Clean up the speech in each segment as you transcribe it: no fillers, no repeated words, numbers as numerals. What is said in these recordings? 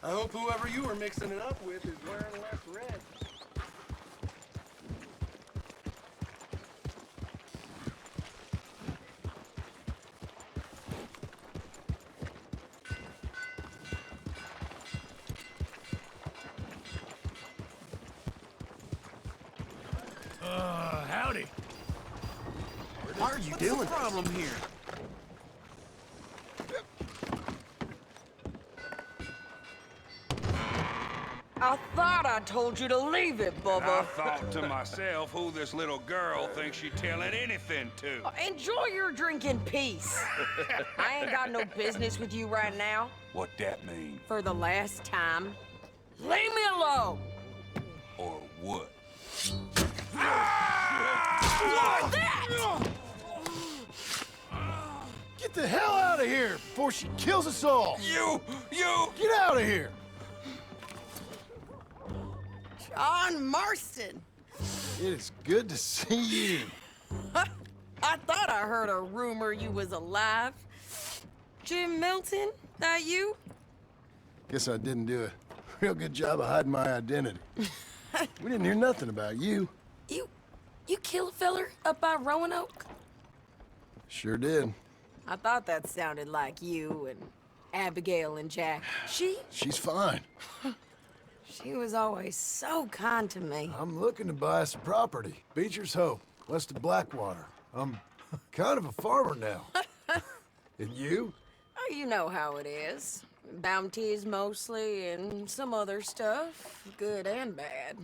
I hope whoever you were mixing it up with is wearing less red. Howdy. What are you doing? What's the problem here? I thought I told you to leave it, I Bubba. thought to myself who this little girl thinks she's telling anything to. Enjoy your drink in peace. I ain't got no business with you right now. What that mean? For the last time, leave me alone. Or what? Like that! Get the hell out of here before she kills us all! You! Get out of here! John Marston. It is good to see you. I thought I heard a rumor you was alive. Jim Milton, that you? Guess I didn't do a real good job of hiding my identity. We didn't hear nothing about you. You kill a feller up by Roanoke? Sure did. I thought that sounded like you and Abigail and Jack. She's fine. She was always so kind to me. I'm looking to buy some property. Beecher's Hope, west of Blackwater. I'm kind of a farmer now. And you? Oh, you know how it is. Bounties mostly, and some other stuff, good and bad.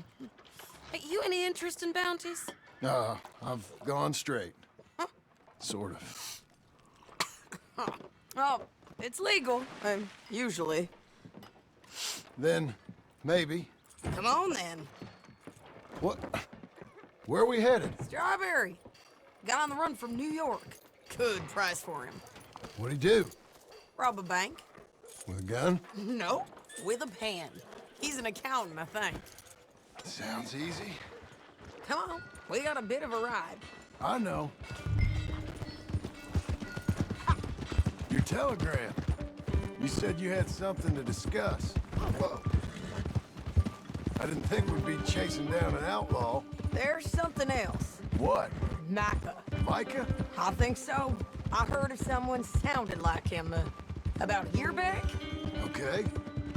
Hey, you any interest in bounties? I've gone straight. Sort of. Oh, it's legal, usually. Then, maybe. Come on, then. What? Where are we headed? Strawberry. Got on the run from New York. Good price for him. What'd he do? Rob a bank? With a gun? No, with a pen. He's an accountant, I think. Sounds easy. Come on, we got a bit of a ride. I know. Your telegram. You said you had something to discuss. Whoa. I didn't think we'd be chasing down an outlaw. There's something else. What? Micah. Micah? I think so. I heard of someone sounded like him about a year back. Okay.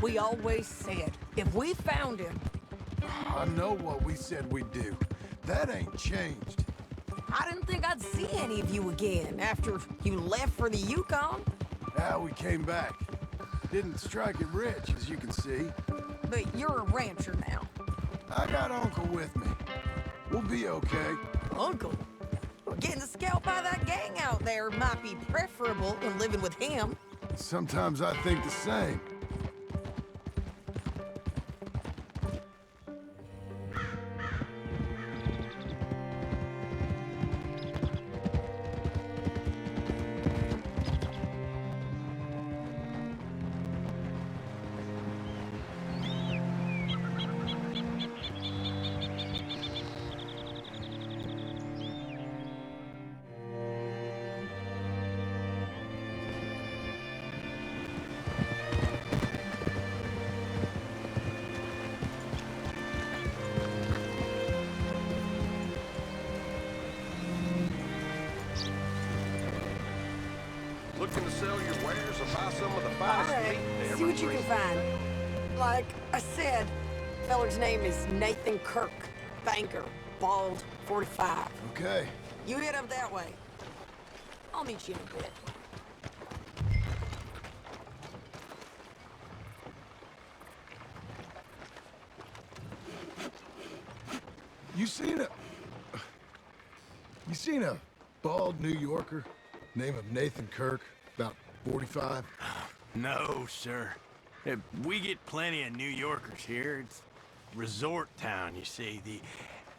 We always said, if we found him... I know what we said we'd do. That ain't changed. I didn't think I'd see any of you again after you left for the Yukon. Now we came back. Didn't strike it rich, as you can see. But you're a rancher now. I got Uncle with me. We'll be okay. Uncle? Well, getting scalped by that gang out there might be preferable than living with him. Sometimes I think the same. Looking to sell your wares or buy some of the All finest right, meat they see ever what you can breed? find. Like I said, feller's name is Nathan Kirk. Banker, bald, 45. Okay. You head up that way. I'll meet you in a bit. You seen a bald New Yorker, name of Nathan Kirk, about 45? No, sir. We get plenty of New Yorkers here. It's resort town, you see. The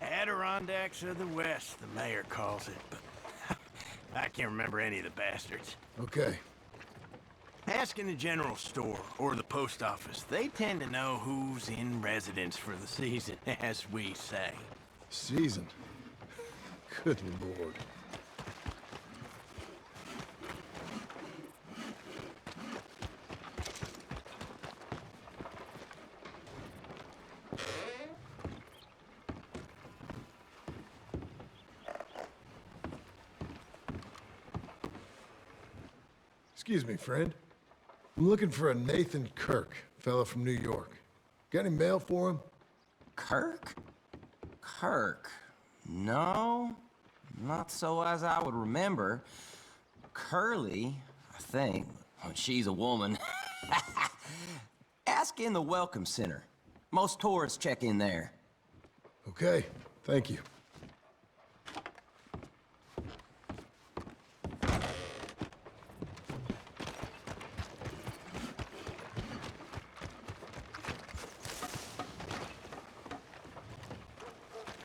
Adirondacks of the West, the mayor calls it, but I can't remember any of the bastards. Okay. Ask in the general store or the post office. They tend to know who's in residence for the season, as we say. Season. Good Lord. Excuse me, friend. I'm looking for a Nathan Kirk, fella from New York. Got any mail for him? Kirk? Kirk? No, not so as I would remember. Curly, I think. Oh, she's a woman. Ask in the Welcome Center. Most tourists check in there. Okay, thank you.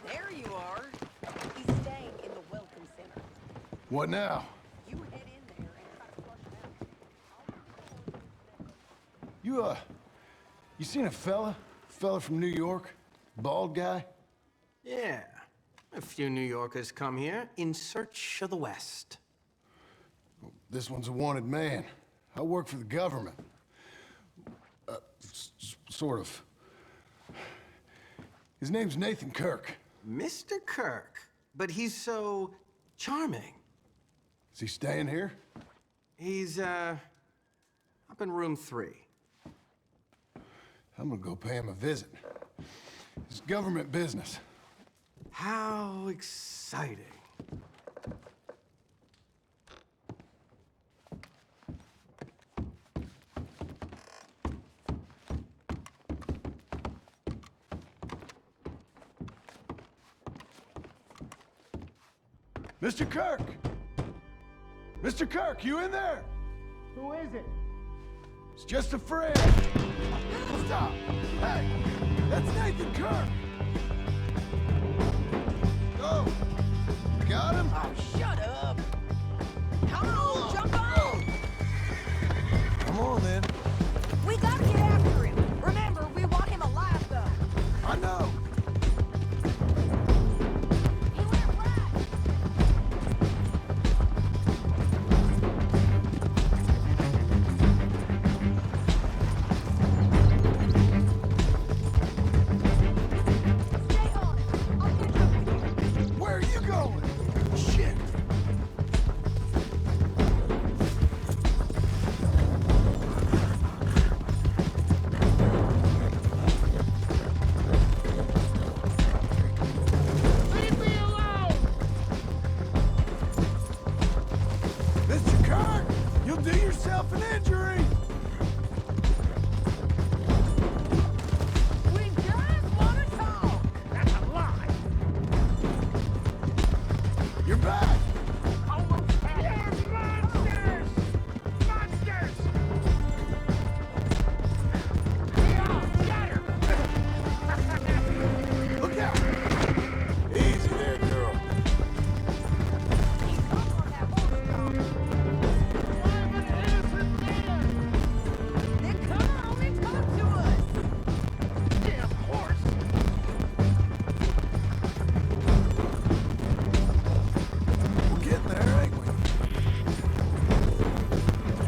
There you are. He's staying in the Welcome Center. What now? You head in there and try to flush him out. You seen a fella? Fella from New York? Bald guy? Yeah. A few New Yorkers come here in search of the West. This one's a wanted man. I work for the government. Sort of. His name's Nathan Kirk. Mr. Kirk, but he's so charming. Is he staying here? He's, up in room 3. I'm gonna go pay him a visit. It's government business. How exciting. Mr. Kirk! Mr. Kirk, you in there? Who is it? It's just a friend. Stop! Hey! That's Nathan Kirk! Go! You got him? Oh, shut up. Come on, jump on. Come on, then. We gotta get after him. Remember, we want him alive, though. I know. He went right. Stay on it. I'll catch up with you. Where are you going? Shit! Leave me alone! Mr. Kirk! You'll do yourself an injury! We just wanna talk. That's a lie! You're back! Almost had it! You're monsters! Monsters! Yeah, got her! Look out! Easy there, girl. He's up on that horse, dog. I'm an innocent man! Then come on and talk to us. Damn horse! We're getting there, ain't we?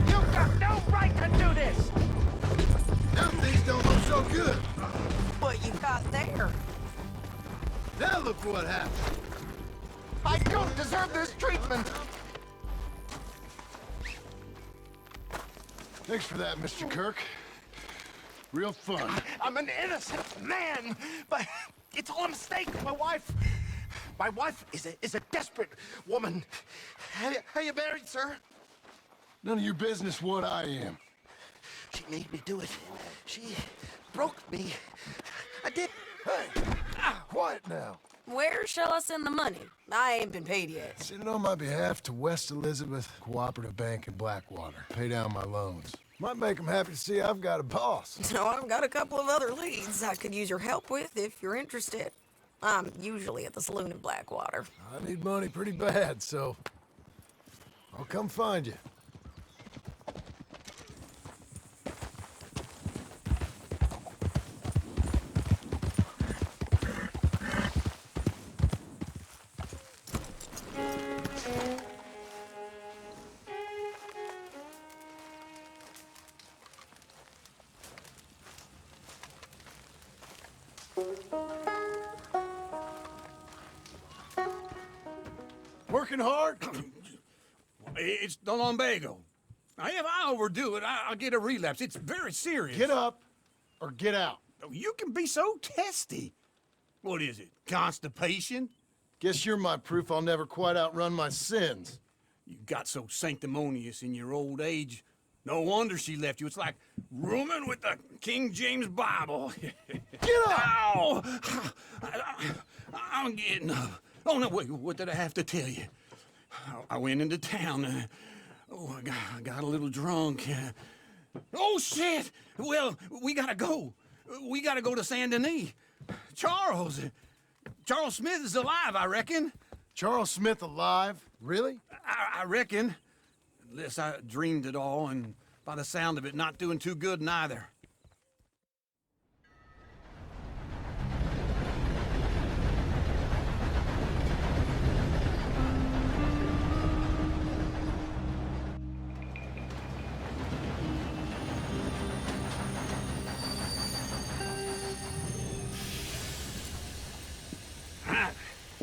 You've got no right to do this! Now things don't look so good. What you got there? Now look what happened. I don't deserve this treatment! Thanks for that, Mr. Kirk. Real fun. I'm an innocent man, but it's all a mistake. My wife is a desperate woman. Are you married, sir? None of your business what I am. She made me do it. She broke me. I did. Hey, quiet now. Where shall I send the money? I ain't been paid yet. Send it on my behalf to West Elizabeth Cooperative Bank in Blackwater. Pay down my loans. Might make them happy to see I've got a boss. So I've got a couple of other leads I could use your help with if you're interested. I'm usually at the saloon in Blackwater. I need money pretty bad, so I'll come find you. Working hard? It's the lumbago. If I overdo it, I'll get a relapse. It's very serious. Get up or get out. Oh, you can be so testy. What is it, constipation? Guess you're my proof I'll never quite outrun my sins. You got so sanctimonious in your old age. No wonder she left you. It's like rooming with the King James Bible. Get up! Ow! I'm getting up. Oh, no, wait, what did I have to tell you? I went into town. I got a little drunk. Oh, shit! Well, we gotta go. We gotta go to Saint Denis. Charles Smith is alive, I reckon. Charles Smith alive? Really? I reckon. Unless I dreamed it all, and by the sound of it, not doing too good neither.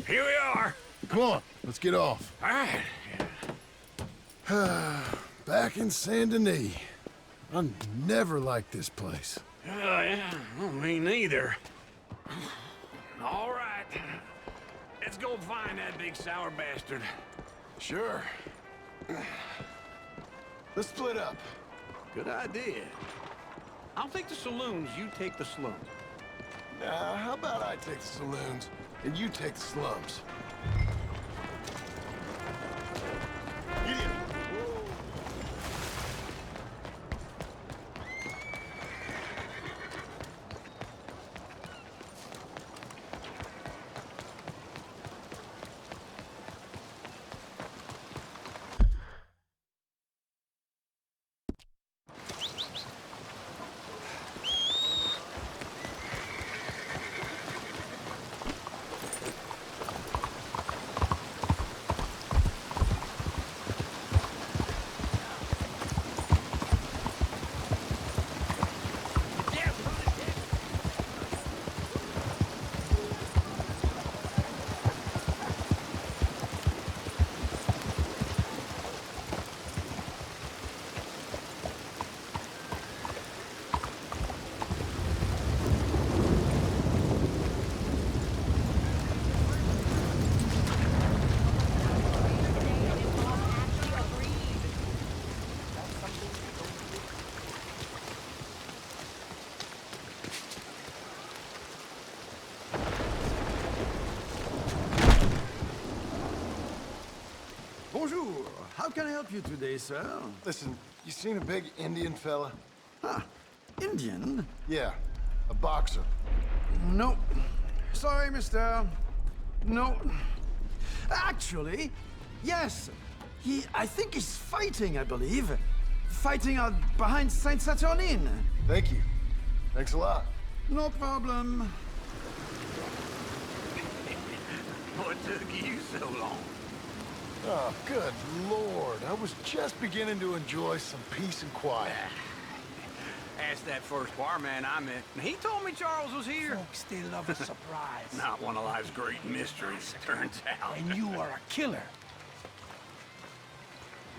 Here we are. Come on, let's get off. All right. Back in Saint Denis. I never liked this place. Yeah, well, me neither. All right. Let's go find that big sour bastard. Sure. Let's split up. Good idea. I'll take the saloons, you take the slums. Now, how about I take the saloons and you take the slums? Get in. Bonjour. How can I help you today, sir? Listen, you seen a big Indian fella? Ah, Indian? Yeah, a boxer. No. Sorry, mister. No. Actually, yes. I think he's fighting, I believe. Fighting out behind Saint Saturnin. Thank you. Thanks a lot. No problem. What took you so long? Oh, good Lord. I was just beginning to enjoy some peace and quiet. Asked that first barman I met, and he told me Charles was here. Folks, they love a surprise. Not one of life's great mysteries, turns out. And you are a killer.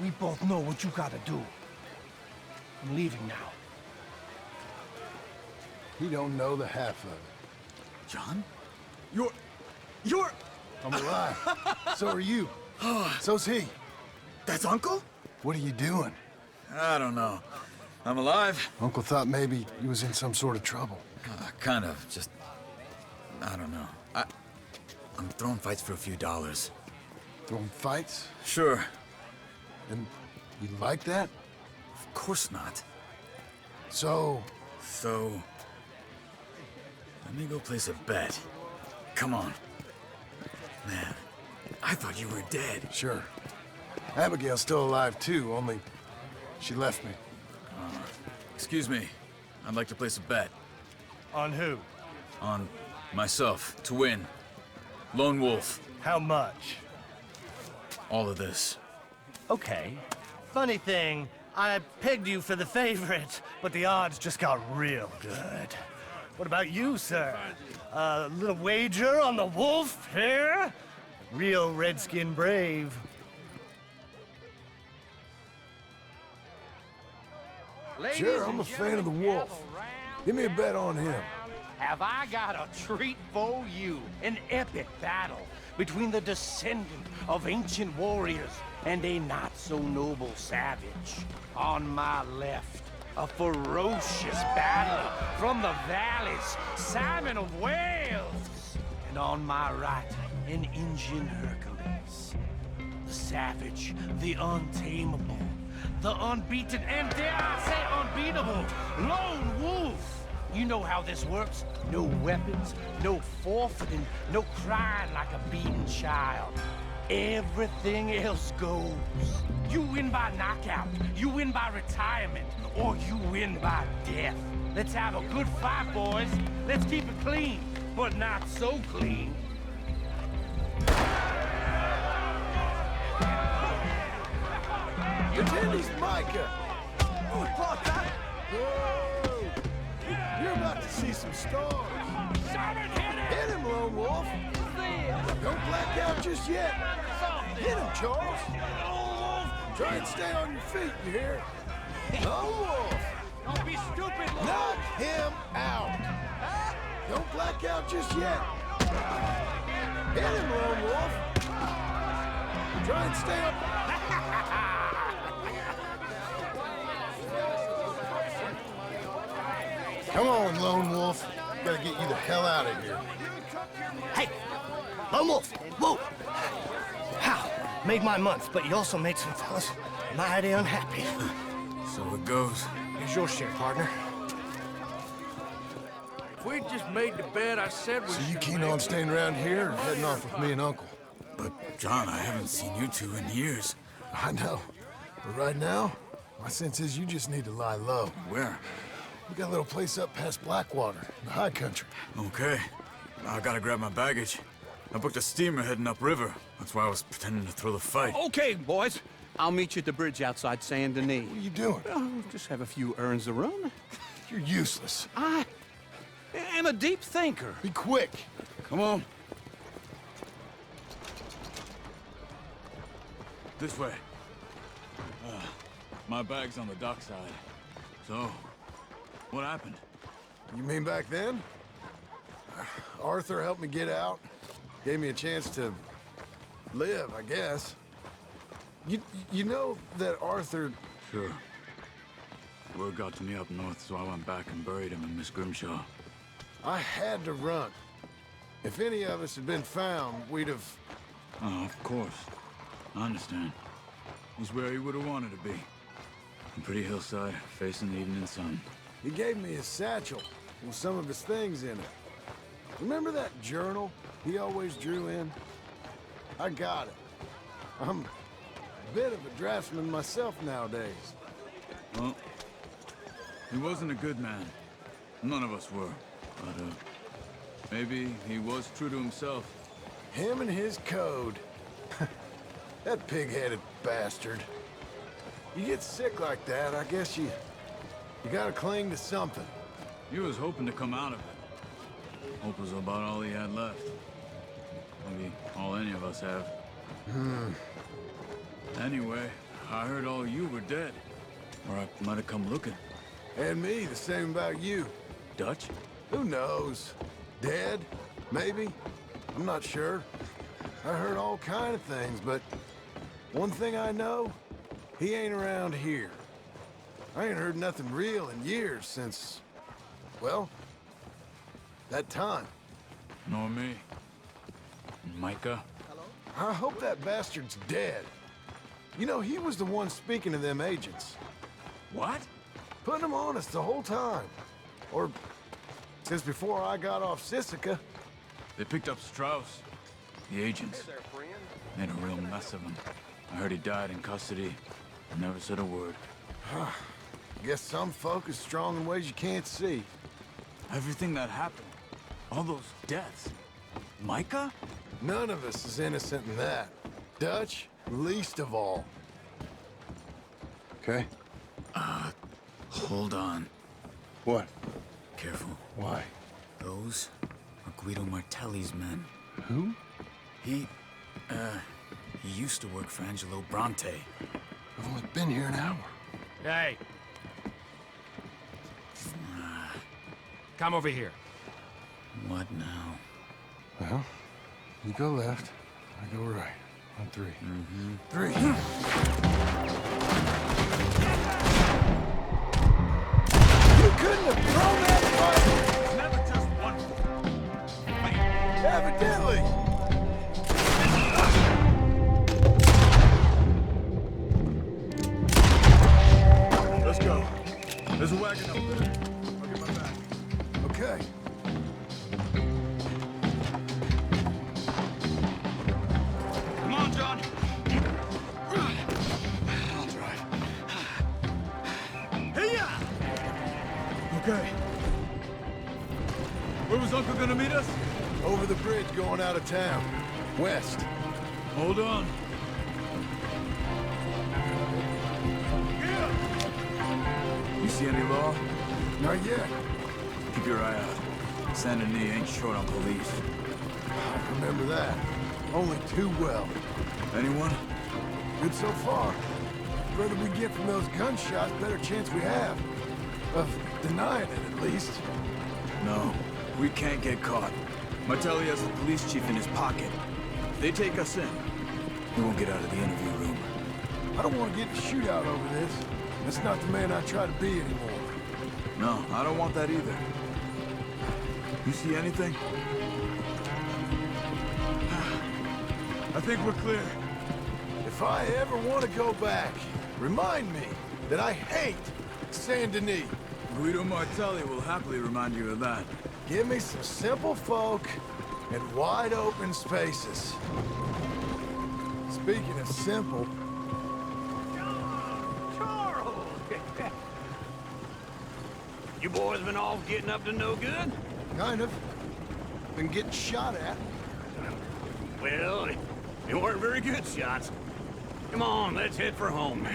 We both know what you gotta do. I'm leaving now. He don't know the half of it. John? You're... I'm alive. So are you. So's he. That's Uncle? What are you doing? I don't know. I'm alive. Uncle thought maybe he was in some sort of trouble. Kind of. Just... I don't know. I'm throwing fights for a few dollars. Throwing fights? Sure. And you like that? Of course not. So, let me go place a bet. Come on. Man, I thought you were dead. sure. Abigail's still alive too, only she left me. Excuse me. I'd like to place a bet. On who? On myself, to win. Lone Wolf. How much? All of this. Okay. Funny thing, I pegged you for the favorite, but the odds just got real good. What about you, sir? A little wager on the wolf here? Real redskin brave. Sure, I'm a fan of the wolf. Give me a bet on him. Have I got a treat for you? An epic battle between the descendant of ancient warriors and a not-so-noble savage. On my left, a ferocious battler from the valleys, Simon of Wales. And on my right, an Indian Hercules. The savage, the untamable, the unbeaten, and dare I say unbeatable, lone wolf. You know how this works. No weapons, no forfeiting, no crying like a beaten child. Everything else goes. You win by knockout, you win by retirement, or you win by death. Let's have a good fight, boys. Let's keep it clean, but not so clean. Pretend he's Micah. Oh, Potter. Whoa. You're about to see some stars. Hit him, Lone Wolf. Don't black out just yet. Hit him, Charles. Try and stay on your feet, you hear? Lone Wolf. Don't be stupid, Knock him out. Don't black out just yet. Hit him, Lone Wolf. Try and stay up. Come on, Lone Wolf. Gotta get you the hell out of here. Hey, Lone Wolf, whoa! How? Made my month, but you also made some fellas mighty unhappy. So it goes. Here's your share, partner. If we just made the bed I said we So you keen on staying around here or heading off with me and Uncle? But, John, I haven't seen you two in years. I know. But right now, my sense is you just need to lie low. Where? We got a little place up past Blackwater, in the high country. Okay. I gotta grab my baggage. I booked a steamer heading upriver. That's why I was pretending to throw the fight. Okay, boys. I'll meet you at the bridge outside Saint Denis. What are you doing? Oh, just have a few errands to run. You're useless. I am a deep thinker. Be quick. Come on. This way. My bag's on the dockside. So, what happened? You mean back then? Arthur helped me get out. Gave me a chance to live, I guess. You know that Arthur... Sure. Word got to me up north, so I went back and buried him in Miss Grimshaw. I had to run. If any of us had been found, we'd have... Oh, of course. I understand. He's where he would have wanted to be. A pretty hillside, facing the evening sun. He gave me his satchel with some of his things in it. Remember that journal he always drew in? I got it. I'm a bit of a draftsman myself nowadays. Well, he wasn't a good man. None of us were. But, maybe he was true to himself. Him and his code. That pig-headed bastard. You get sick like that, I guess you gotta cling to something. He was hoping to come out of it. Hope was about all he had left. Maybe all any of us have. Anyway, I heard all you were dead. Or I might have come looking. And me, the same about you. Dutch? Who knows? Dead? Maybe? I'm not sure. I heard all kind of things, but one thing I know, he ain't around here. I ain't heard nothing real in years since, well, that time. Nor me. Micah? I hope that bastard's dead. You know, he was the one speaking to them agents. What? Putting them on us the whole time. Or since before I got off Sisika. They picked up Strauss. The agents. Made a real mess of him. I heard he died in custody. Never said a word. Guess some folk is strong in ways you can't see. Everything that happened. All those deaths. Micah? None of us is innocent in that. Dutch, least of all. Okay? Hold on. What? Careful. Why? Those are Guido Martelli's men. Who? He used to work for Angelo Bronte. I've only been here an hour. Hey, Come over here. What now? Well, you go left, I go right. On 3. Three. You couldn't have thrown that fight! It's never just one. Evidently! Let's go. There's a wagon up there. I'll get my back. Okay. Come on, John. I'll drive. Hey-ya! Okay. Where was Uncle gonna meet us? Over the bridge going out of town. West. Hold on. You see any law? Not yet. Keep your eye out. Saint Denis ain't short on police. I remember that. Only too well. Anyone? Good so far. The further we get from those gunshots, better chance we have. Of denying it, at least. No. We can't get caught. Martelli has the police chief in his pocket. If they take us in, we won't get out of the interview room. I don't want to get in a shootout over this. That's not the man I try to be anymore. No, I don't want that either. You see anything? I think we're clear. If I ever want to go back, remind me that I hate Saint Denis. Guido Martelli will happily remind you of that. Give me some simple folk and wide open spaces. Speaking of simple, Charles! You boys been all getting up to no good? kind of. Been getting shot at. Well, they weren't very good shots. Come on, let's head for home.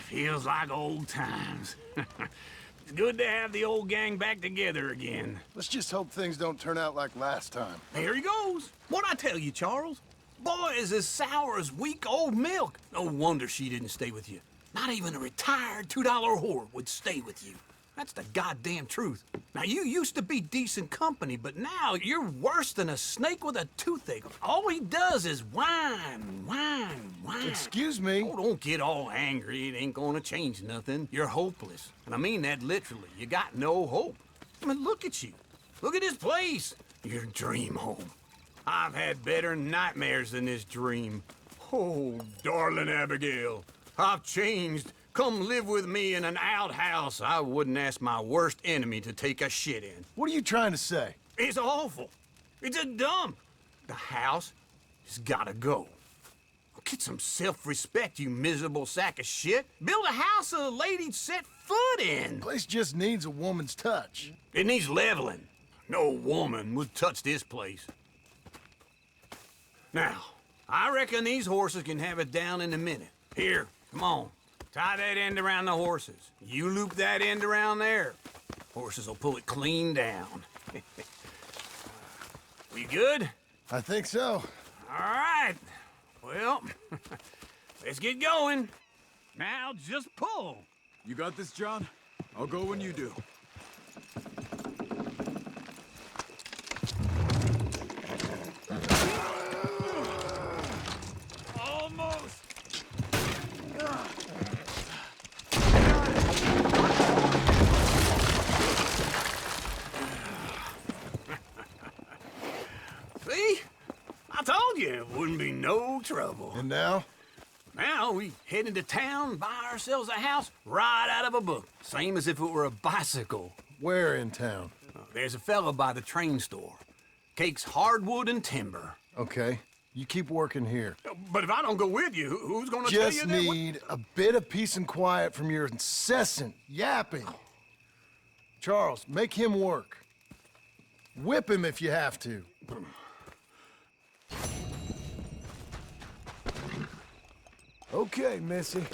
Feels like old times. It's good to have the old gang back together again. Let's just hope things don't turn out like last time. Here he goes. What'd I tell you, Charles? Boy is as sour as weak old milk. No wonder she didn't stay with you. Not even a retired $2 whore would stay with you. That's the goddamn truth. Now, you used to be decent company, but now you're worse than a snake with a toothache. All he does is whine, whine, whine. Excuse me? Oh, don't get all angry. It ain't gonna change nothing. You're hopeless. And I mean that literally. You got no hope. I mean, look at you. Look at this place. Your dream home. I've had better nightmares than this dream. Oh, darling Abigail, I've changed. Come live with me in an outhouse I wouldn't ask my worst enemy to take a shit in. What are you trying to say? It's awful. It's a dump. The house has gotta go. Get some self-respect, you miserable sack of shit. Build a house a lady'd set foot in. The place just needs a woman's touch. It needs leveling. No woman would touch this place. Now, I reckon these horses can have it down in a minute. Here, come on. Tie that end around the horses. You loop that end around there. Horses will pull it clean down. We good? I think so. All right. Well, let's get going. Now just pull. You got this, John? I'll go when you do. Almost. See? I told you it wouldn't be no trouble. And now? Now we head into town, buy ourselves a house right out of a book. Same as if it were a bicycle. Where in town? There's a fella by the train store. Cakes hardwood and timber. Okay, you keep working here. But if I don't go with you, who's gonna tell you Just that? need a bit of peace and quiet from your incessant yapping. Charles, make him work. Whip him if you have to. Okay, Missy.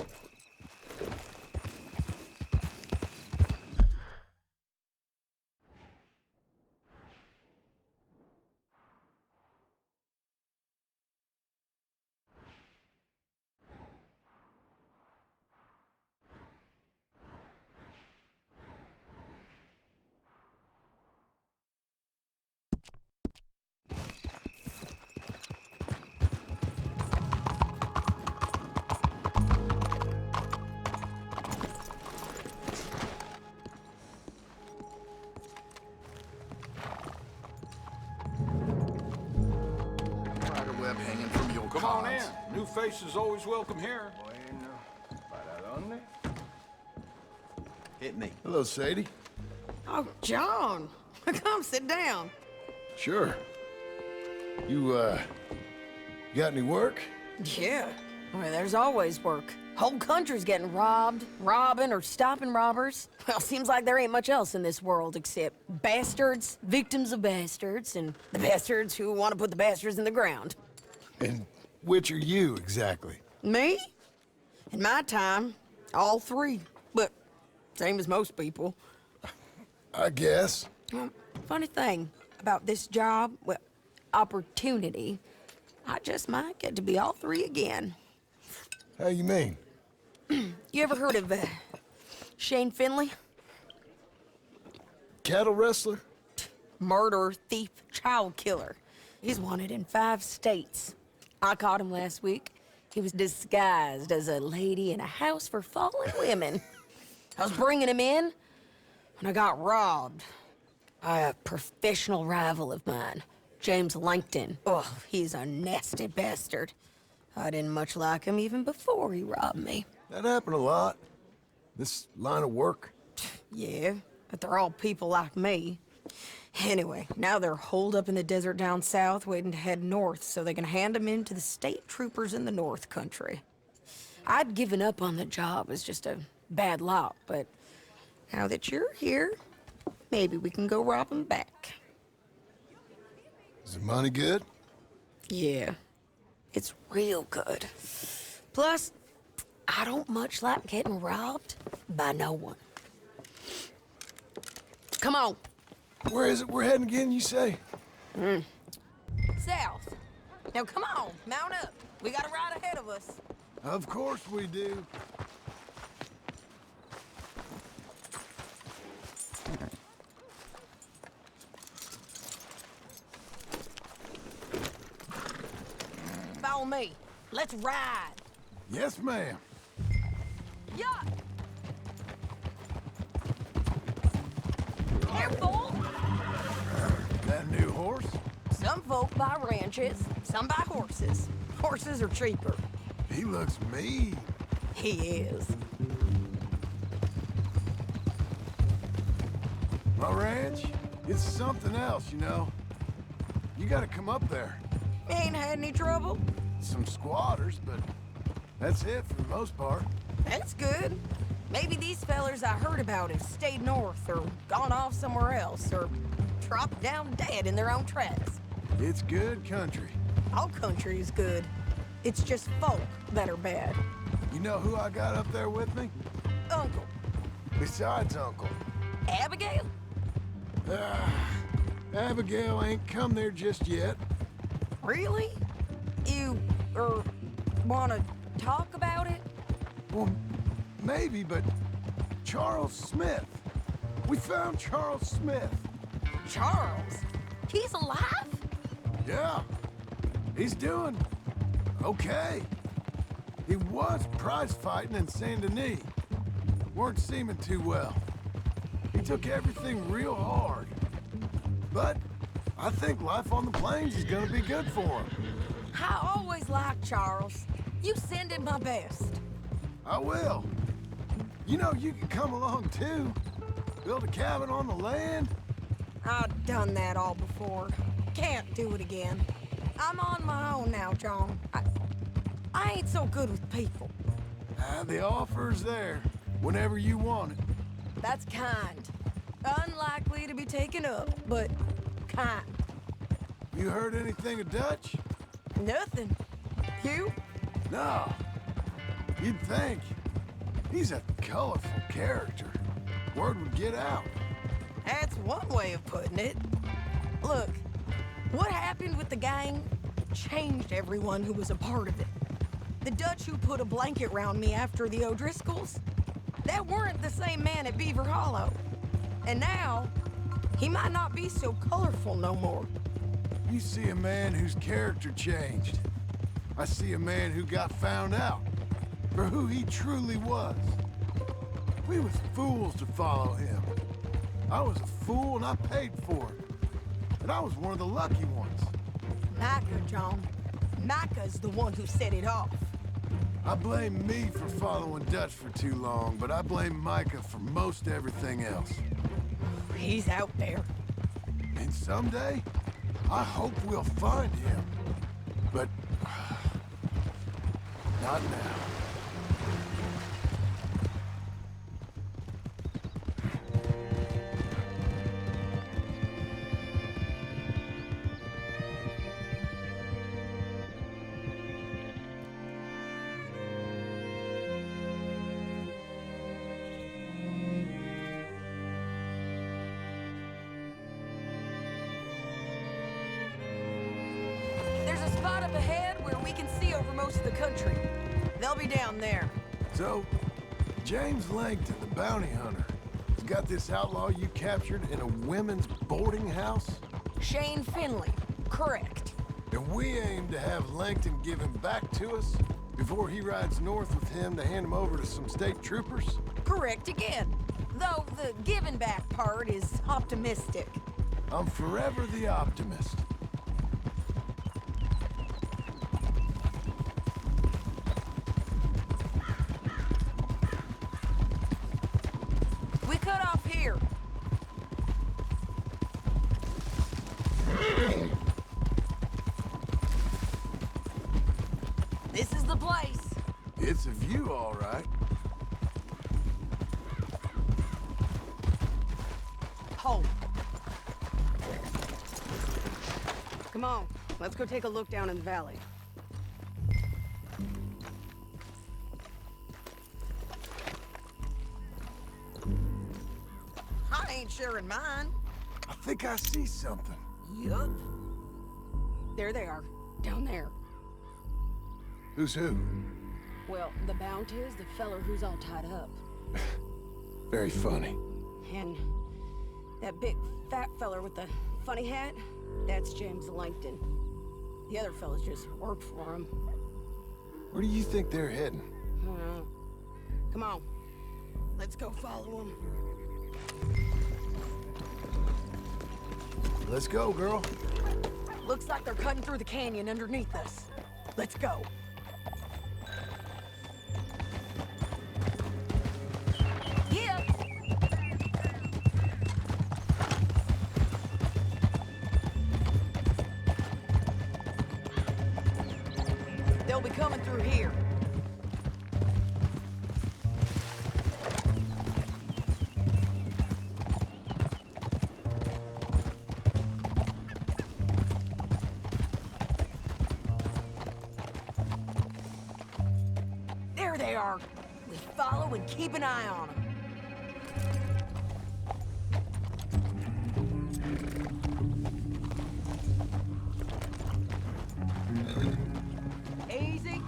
Come on in. New faces always welcome here. Hit me. Hello, Sadie. Oh, John. Come sit down. Sure. You got any work? Yeah. Well, there's always work. Whole country's getting robbed, robbing, or stopping robbers. Well, seems like there ain't much else in this world except bastards, victims of bastards, and the bastards who want to put the bastards in the ground. And which are you, exactly? Me? In my time, all three. But same as most people. I guess. Well, funny thing about this job, well, opportunity, I just might get to be all three again. How you mean? You ever heard of Shane Finley? Cattle wrestler? Murderer, thief, child killer. He's wanted in 5 states. I caught him last week. He was disguised as a lady in a house for fallen women. I was bringing him in when I got robbed by a professional rival of mine, James Langton. Oh, he's a nasty bastard. I didn't much like him even before he robbed me. That happened a lot. This line of work. Yeah, but they're all people like me. Anyway, now they're holed up in the desert down south, waiting to head north so they can hand them in to the state troopers in the north country. I'd given up on the job as just a bad lot, but now that you're here, maybe we can go rob them back. Is the money good? Yeah, it's real good. Plus, I don't much like getting robbed by no one. Come on. Where is it we're heading again, you say? South. Now come on, mount up. We got a ride ahead of us. Of course we do. Follow me. Let's ride. Yes, ma'am. Yeah. Careful. That new horse? Some folk buy ranches, some buy horses. Horses are cheaper. He looks mean. He is. My ranch, it's something else, you know. You gotta come up there. Ain't had any trouble? Some squatters, but that's it for the most part. That's good. Maybe these fellers I heard about have stayed north or gone off somewhere else or dropped down dead in their own tracks. It's good country. All country is good. It's just folk that are bad. You know who I got up there with me? Uncle. Besides Uncle. Abigail? Abigail ain't come there just yet. Really? You, wanna talk about it? Well, maybe, but Charles Smith. We found Charles Smith. Charles? He's alive? Yeah. He's doing okay. He was prize fighting in Saint Denis. Weren't seeming too well. He took everything real hard. But I think life on the plains is gonna be good for him. I always liked Charles. You send him my best. I will. You know, you can come along too. Build a cabin on the land? I've done that all before. Can't do it again. I'm on my own now, John. I ain't so good with people. The offer's there, whenever you want it. That's kind. Unlikely to be taken up, but kind. You heard anything of Dutch? Nothing. You? No. You'd think. He's a colorful character. Word would get out. That's one way of putting it. Look, what happened with the gang changed everyone who was a part of it. The Dutch who put a blanket round me after the O'Driscolls, that weren't the same man at Beaver Hollow. And now, he might not be so colorful no more. You see a man whose character changed. I see a man who got found out for who he truly was. We was fools to follow him. I was a fool and I paid for it. And I was one of the lucky ones. Micah, John. Micah's the one who set it off. I blame me for following Dutch for too long, but I blame Micah for most everything else. He's out there. And someday, I hope we'll find him. But not now. There's a spot up ahead where we can see over most of the country. They'll be down there. So, James Langton, the bounty hunter, has got this outlaw you captured in a women's boarding house? Shane Finley. Correct. And we aim to have Langton give him back to us before he rides north with him to hand him over to some state troopers? Correct again. Though the giving back part is optimistic. I'm forever the optimist. We cut off here. This is the place. It's a view, all right. Home. Come on, let's go take a look down in the valley. I ain't sharing mine. I think I see something. Yup. There they are, down there. Who's who? Well, the Bounty's the feller who's all tied up. Very funny. And that big fat feller with the funny hat, that's James Langton. The other fellas just worked for him. Where do you think they're heading? Come on, let's go follow them. Let's go, girl. Looks like they're cutting through the canyon underneath us. Let's go. Yeah. They'll be coming through here. There they are. We follow and keep an eye on them. Easy.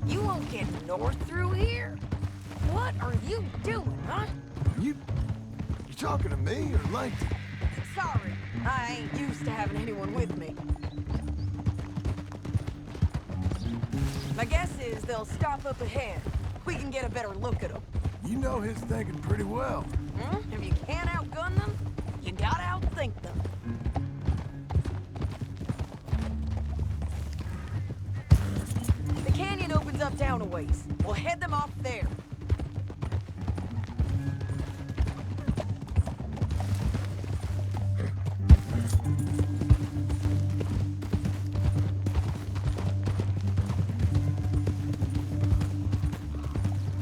You won't get north through here? What are you doing, huh? You talking to me or Langton? Sorry, I ain't used to having anyone with me. My guess is they'll stop up ahead. We can get a better look at them. You know his thinking pretty well. If you can't outgun them, You gotta outthink them. The canyon opens up down a ways. We'll head them off there.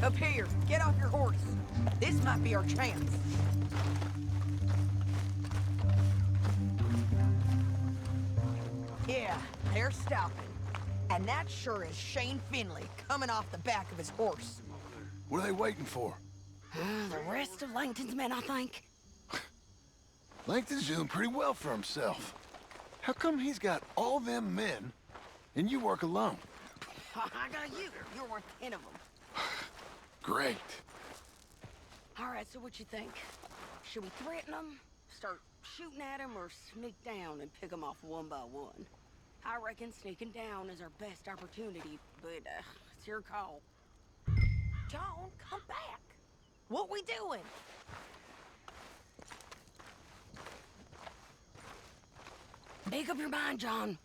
Up here, get off your horse. This might be our chance. Yeah, they're stopping. And that sure is Shane Finley coming off the back of his horse. What are they waiting for? The rest of Langton's men, I think. Langton's doing pretty well for himself. How come he's got all them men, and you work alone? I got you. You're worth 10 of them. Great. All right, so what you think? Should we threaten them, start shooting at them, or sneak down and pick them off one by one? I reckon sneaking down is our best opportunity, but it's your call. John, come back. What we doing? Make up your mind, John.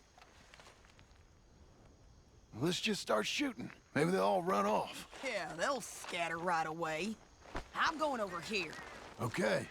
Let's just start shooting. Maybe they'll all run off. Yeah, they'll scatter right away. I'm going over here. Okay.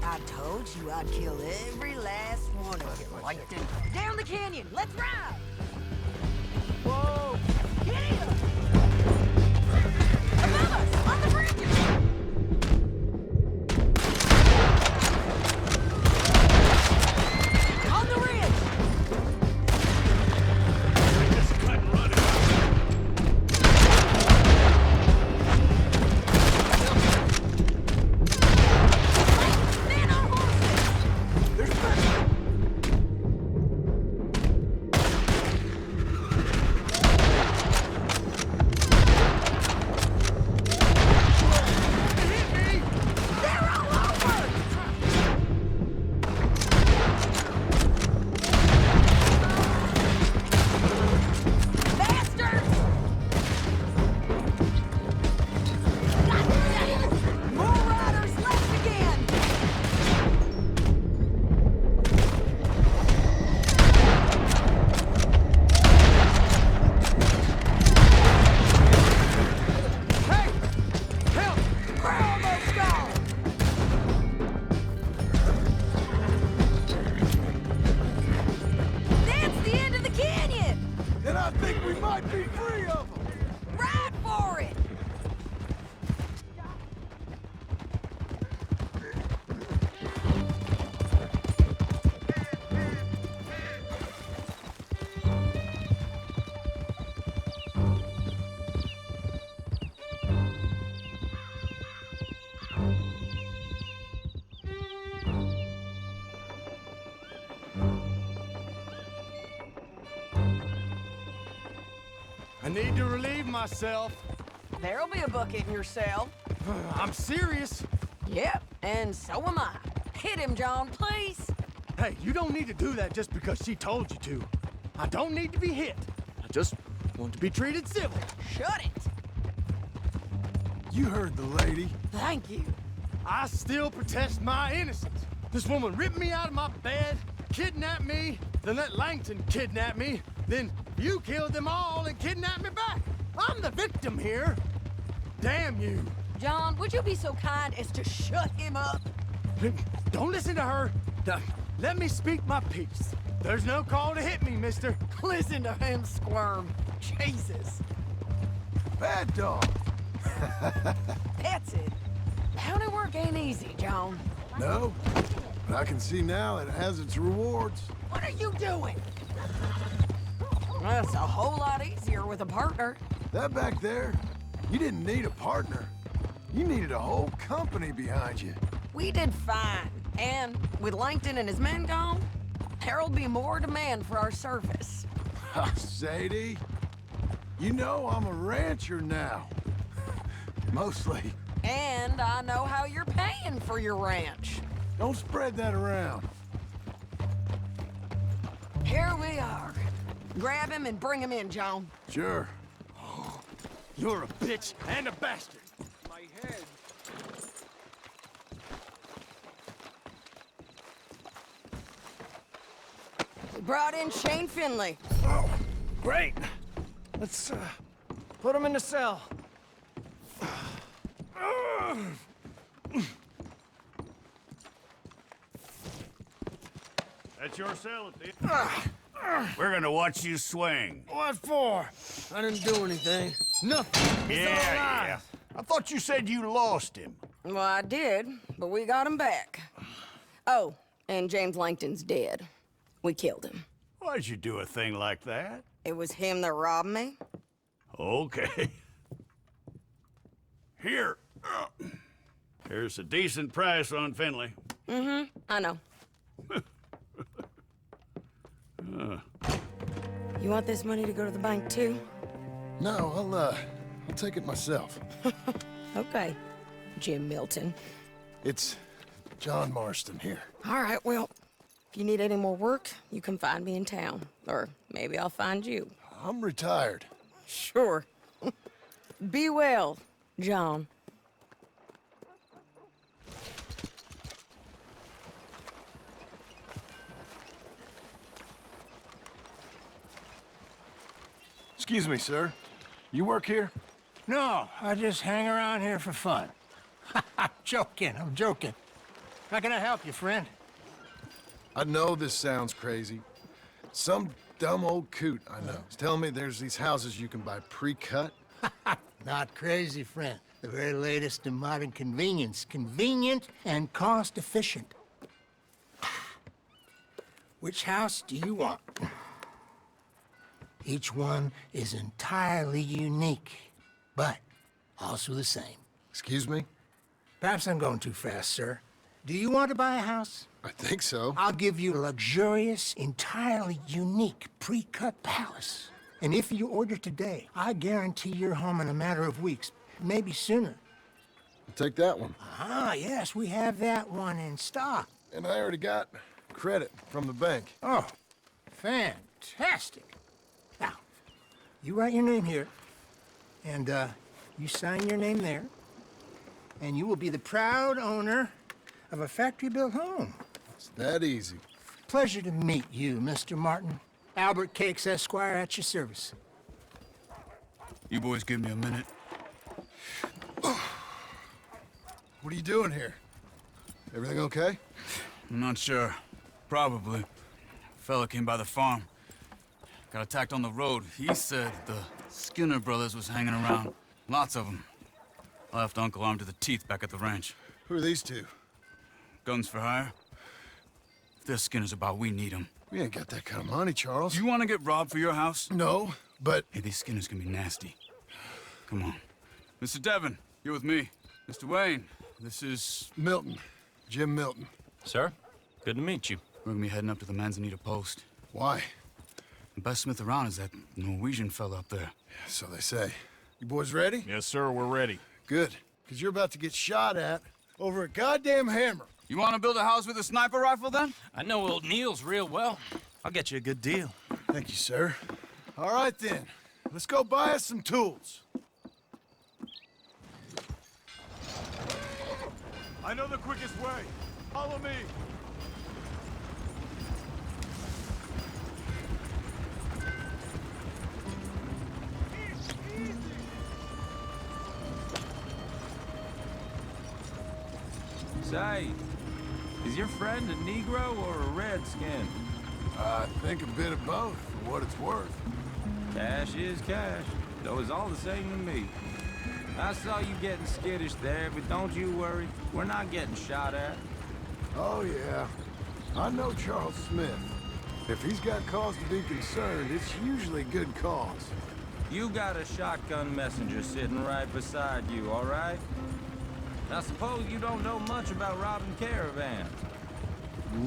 I told you I'd kill every last one of you, Langton. Down the canyon, let's ride! Whoa! Get him! Above us, on the bridges! On the ridge! Just cut and run it. Man on horses! There's better. They're all over! Bastards! God damn it! More riders left again! Hey! Help! We're almost gone! That's the end of the canyon! And I think we might be free of them. Ride for it! I need to relieve myself. There'll be a bucket in your cell. I'm serious. Yep, and so am I. Hit him, John, please. Hey, you don't need to do that just because she told you to. I don't need to be hit. I just want to be treated civil. Shut it. You heard the lady. Thank you. I still protest my innocence. This woman ripped me out of my bed, kidnapped me, then let Langton kidnap me, then you killed them all and kidnapped me back. I'm the victim here. Damn you. John, would you be so kind as to shut him up? Don't listen to her. Let me speak my piece. There's no call to hit me, mister. Listen to him squirm. Jesus. Bad dog. That's it. County work ain't easy, John. No, but I can see now it has its rewards. What are you doing? Well, it's a whole lot easier with a partner. That back there, you didn't need a partner. You needed a whole company behind you. We did fine. And with Langton and his men gone, there'll be more demand for our service. Sadie, you know I'm a rancher now. Mostly. And I know how you're paying for your ranch. Don't spread that around. Here we are. Grab him and bring him in, John. Sure. You're a bitch and a bastard. My head. We brought in Shane Finley. Oh, great. Let's put him in the cell. That's your cell, We're gonna watch you swing. What for? I didn't do anything. Nothing. It's all lies. I thought you said you lost him. Well, I did, but we got him back. Oh, and James Langton's dead. We killed him. Why'd you do a thing like that? It was him that robbed me. Okay. Here. Here's a decent price on Finley. Mm-hmm, I know. You want this money to go to the bank, too? No, I'll take it myself. Okay, Jim Milton. It's John Marston here. All right, well, if you need any more work, you can find me in town. Or maybe I'll find you. I'm retired. Sure. Be well, John. Excuse me, sir. You work here? No, I just hang around here for fun. I'm joking. How can I help you, friend? I know this sounds crazy. Some dumb old coot I know is telling me there's these houses you can buy pre-cut. Not crazy, friend. The very latest in modern convenience. Convenient and cost-efficient. Which house do you want? Each one is entirely unique, but also the same. Excuse me? Perhaps I'm going too fast, sir. Do you want to buy a house? I think so. I'll give you a luxurious, entirely unique pre-cut palace. And if you order today, I guarantee you're home in a matter of weeks, maybe sooner. I'll take that one. Ah, yes, we have that one in stock. And I already got credit from the bank. Oh, fantastic. Now, you write your name here, and you sign your name there, and you will be the proud owner of a factory-built home. It's that easy. Pleasure to meet you, Mr. Martin. Albert Cakes, Esquire, at your service. You boys give me a minute. What are you doing here? Everything okay? I'm not sure. Probably. Fella came by the farm. Got attacked on the road. He said the Skinner brothers was hanging around. Lots of them. I left Uncle armed to the teeth back at the ranch. Who are these two? Guns for hire. If they're Skinner's about, we need them. We ain't got that kind of money, Charles. You want to get robbed for your house? No, but... Hey, these Skinners can be nasty. Come on. Mr. Devon, you're with me. Mr. Wayne, this is... Milton. Jim Milton. Sir, good to meet you. We're gonna be heading up to the Manzanita post. Why? The best smith around is that Norwegian fella up there. So they say. You boys ready? Yes, sir, we're ready. Good. Because you're about to get shot at over a goddamn hammer. You want to build a house with a sniper rifle, then? I know old Neil's real well. I'll get you a good deal. Thank you, sir. All right, then. Let's go buy us some tools. I know the quickest way. Follow me. Say, is your friend a Negro or a Redskin? I think a bit of both, for what it's worth. Cash is cash, though it's all the same to me. I saw you getting skittish there, but don't you worry. We're not getting shot at. Oh, yeah. I know Charles Smith. If he's got cause to be concerned, it's usually good cause. You got a shotgun messenger sitting right beside you, all right? I suppose you don't know much about robbing caravans.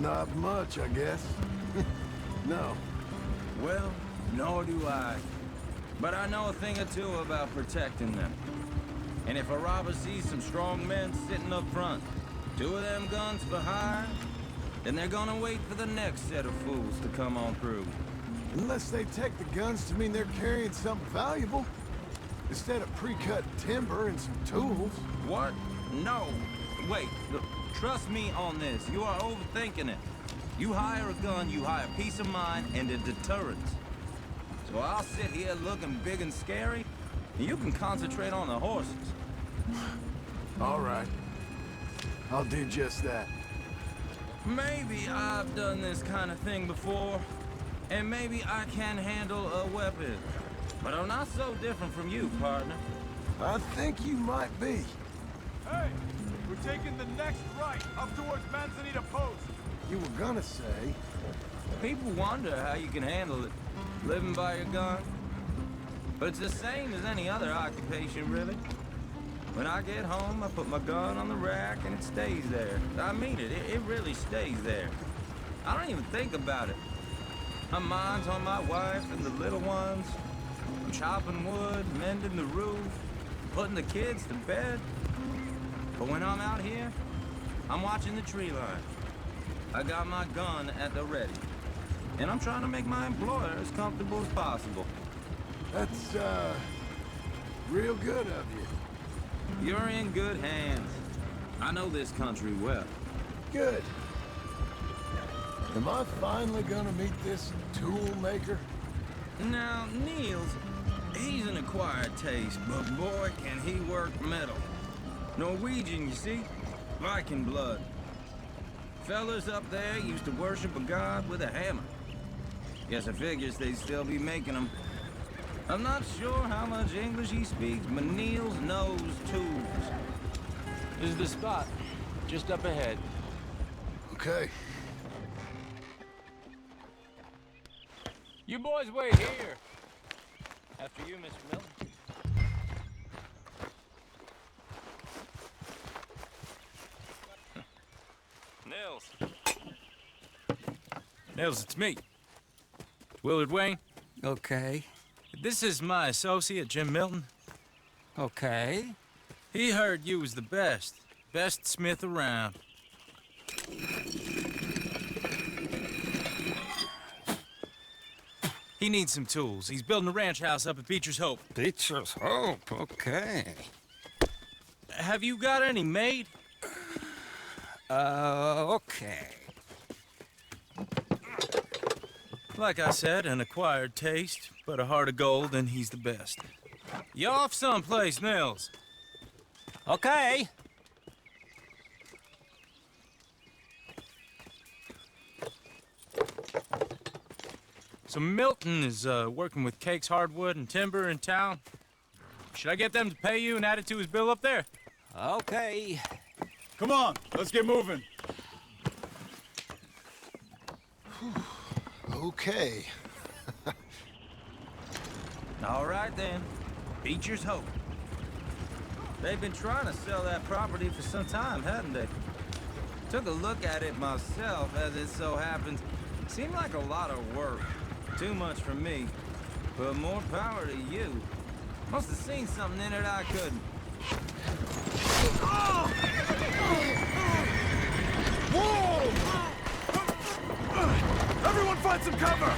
Not much, I guess. No. Well, nor do I. But I know a thing or two about protecting them. And if a robber sees some strong men sitting up front, 2 of them guns for hire, then they're gonna wait for the next set of fools to come on through. Unless they take the guns to mean they're carrying something valuable. Instead of pre-cut timber and some tools. What? No. Wait, look, trust me on this. You are overthinking it. You hire a gun, you hire peace of mind and a deterrence. So I'll sit here looking big and scary, and you can concentrate on the horses. All right. I'll do just that. Maybe I've done this kind of thing before, and maybe I can handle a weapon. But I'm not so different from you, partner. I think you might be. Hey, we're taking the next right up towards Manzanita Post. You were gonna say... People wonder how you can handle it, living by your gun. But it's the same as any other occupation, really. When I get home, I put my gun on the rack and it stays there. I mean it, it really stays there. I don't even think about it. My mind's on my wife and the little ones. I'm chopping wood, mending the roof, putting the kids to bed. But when I'm out here, I'm watching the tree line. I got my gun at the ready. And I'm trying to make my employer as comfortable as possible. That's, real good of you. You're in good hands. I know this country well. Good. Am I finally gonna meet this tool maker? Now, Niels, he's an acquired taste, but boy, can he work metal. Norwegian, you see? Viking blood. Fellas up there used to worship a god with a hammer. Guess I figures they'd still be making them. I'm not sure how much English he speaks, but Niels knows tools. This is the spot. Just up ahead. Okay. You boys wait here. After you, Mr. Milton. Nils. Nils, it's me. Willard Wayne. Okay. This is my associate, Jim Milton. Okay. He heard you was the best. Best smith around. He needs some tools. He's building a ranch house up at Beecher's Hope. Beecher's Hope, okay. Have you got any made? Okay. Like I said, an acquired taste, but a heart of gold, and he's the best. You off someplace, Nils? Okay. So Milton is working with Cake's Hardwood and Timber in town. Should I get them to pay you and add it to his bill up there? Okay. Come on, let's get moving. Okay. All right then, Beecher's Hope. They've been trying to sell that property for some time, hadn't they? Took a look at it myself, as it so happens. Seemed like a lot of work. Too much for me. But more power to you. Must have seen something in it I couldn't. Whoa! Everyone find some cover!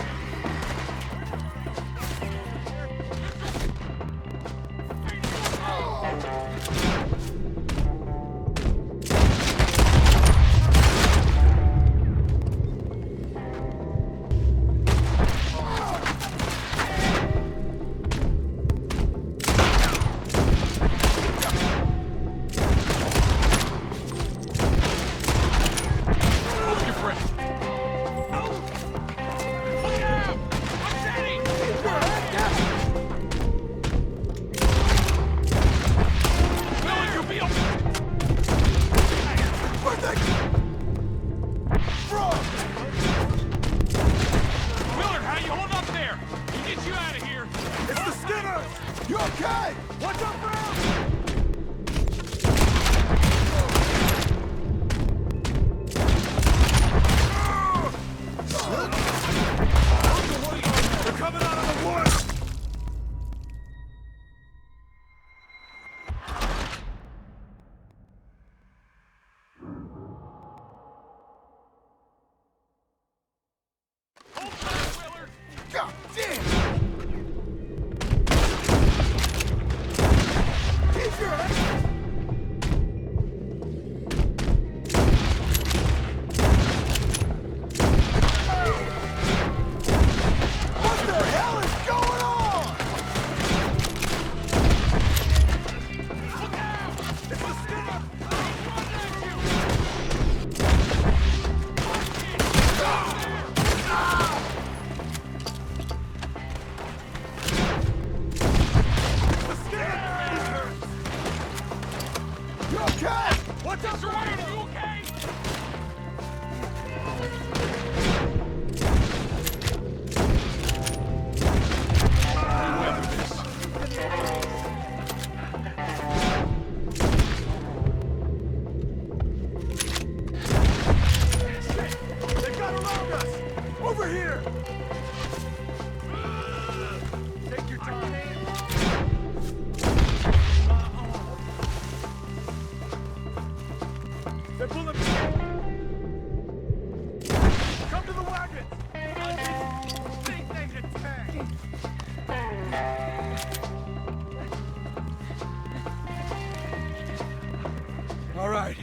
All right.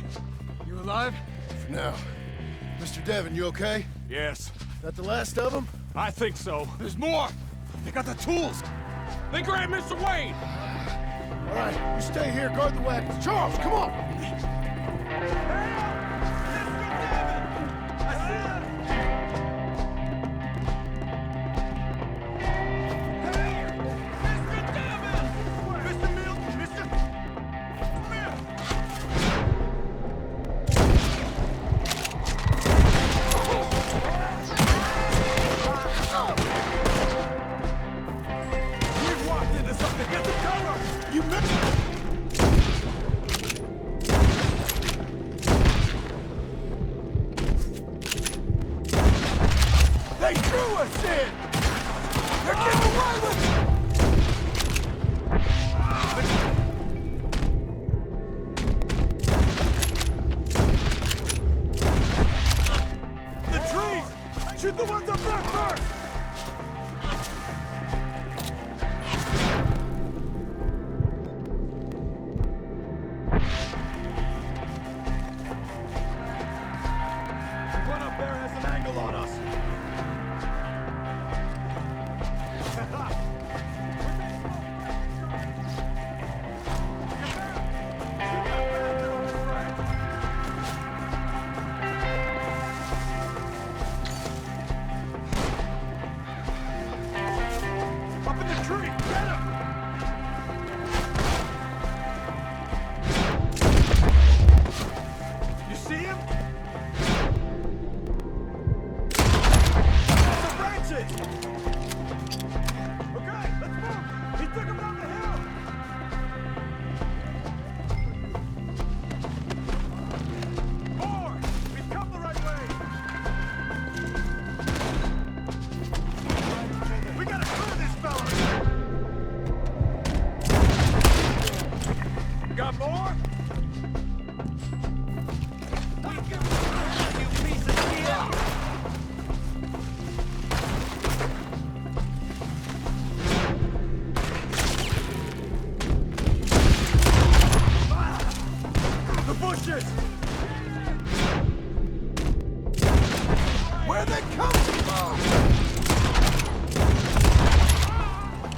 You alive? For now. Mr. Devon, you okay? Yes, That the last of them? I think so. There's more! They got the tools! They grabbed Mr. Wayne! All right, you stay here, guard the wagons. Charles, come on! blew us in! They're getting away with it! The trees! Shoot the ones up there first! One up there has an angle on us. Up in the tree! Get him! You see him? The branches! Okay, let's move! He took him down the hill! More! We've come the right way! We gotta clear this fella! Got more? You piece of shit! The bushes! Where they coming from?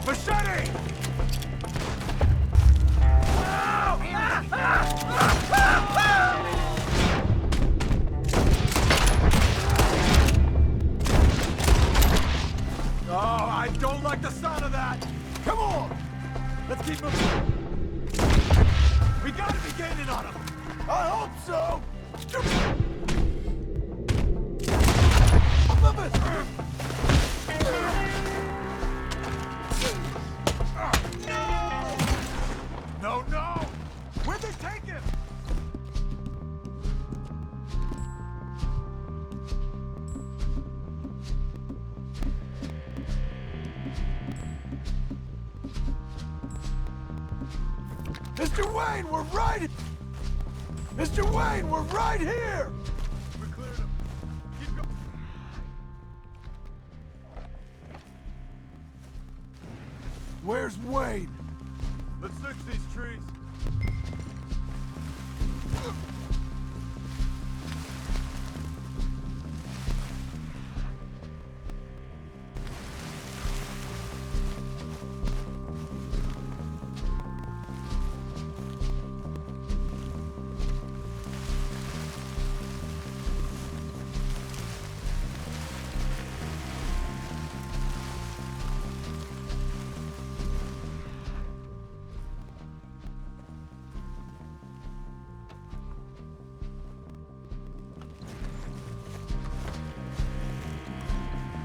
Machete! Oh, I don't like the sound of that! Come on! Let's keep moving! We gotta be gaining on him! I hope so! No, no! Where'd they take him? Mr. Wayne, we're right... Mr. Wayne, we're right here! We cleared him. Keep going. Where's Wayne? Let's search these trees.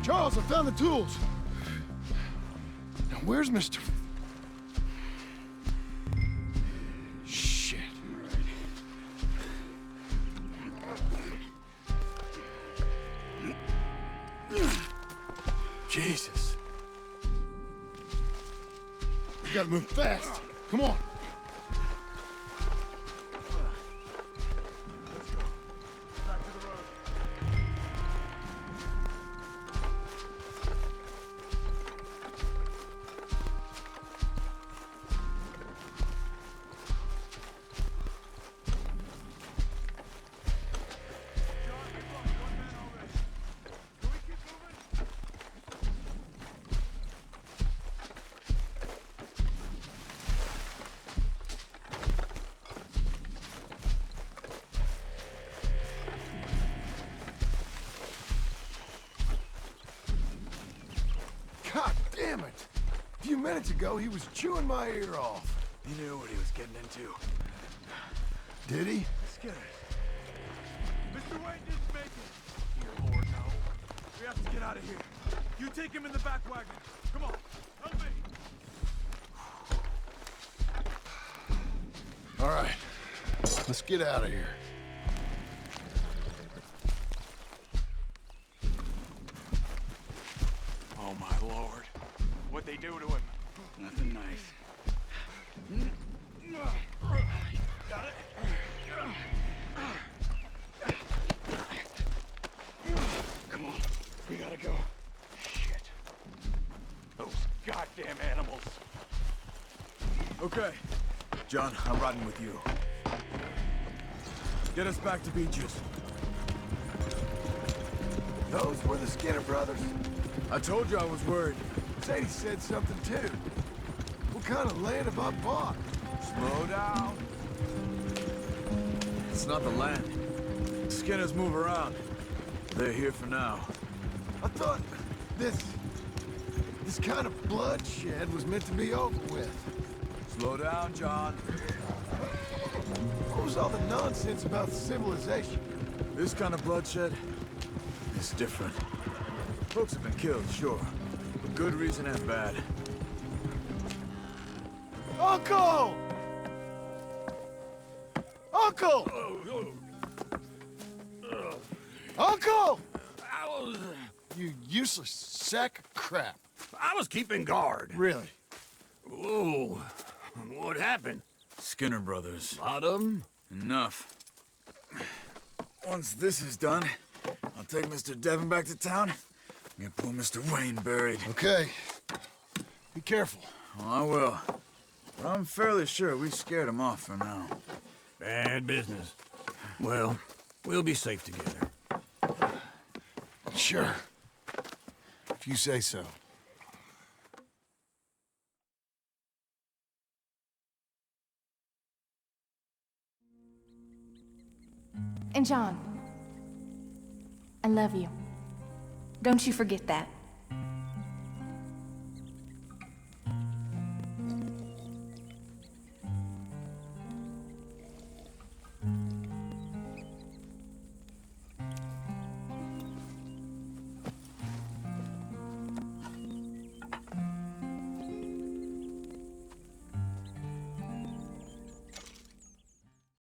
Charles, I found the tools. Now, where's Mr. Shit. Jesus. We gotta move fast. Come on. God damn it! A few minutes ago, he was chewing my ear off. He knew what he was getting into. Did he? Scared. Mr. Wayne didn't make it. Dear Lord, no. We have to get out of here. You take him in the back wagon. Come on, help me. All right, let's get out of here. Lord. What'd they do to him? Nothing nice. Got it? Come on, we gotta go. Shit. Those goddamn animals. Okay. John, I'm riding with you. Get us back to Beaches. Those were the Skinner brothers. I told you I was worried. Sadie said something too. What kind of land have I bought? Slow down. It's not the land. Skinners move around. They're here for now. I thought this kind of bloodshed was meant to be over with. Slow down, John. What was all the nonsense about civilization? This kind of bloodshed is different. Folks have been killed, sure. For good reason and bad. Uncle! Uncle! Uncle! You useless sack of crap. I was keeping guard. Really? Whoa. What happened? Skinner brothers. Lot of 'em? Enough. Once this is done, I'll take Mr. Devon back to town and get poor Mr. Wayne buried. Okay. Be careful. Oh, I will. But I'm fairly sure we scared him off for now. Bad business. Well, we'll be safe together. Sure. If you say so. And John, I love you. Don't you forget that.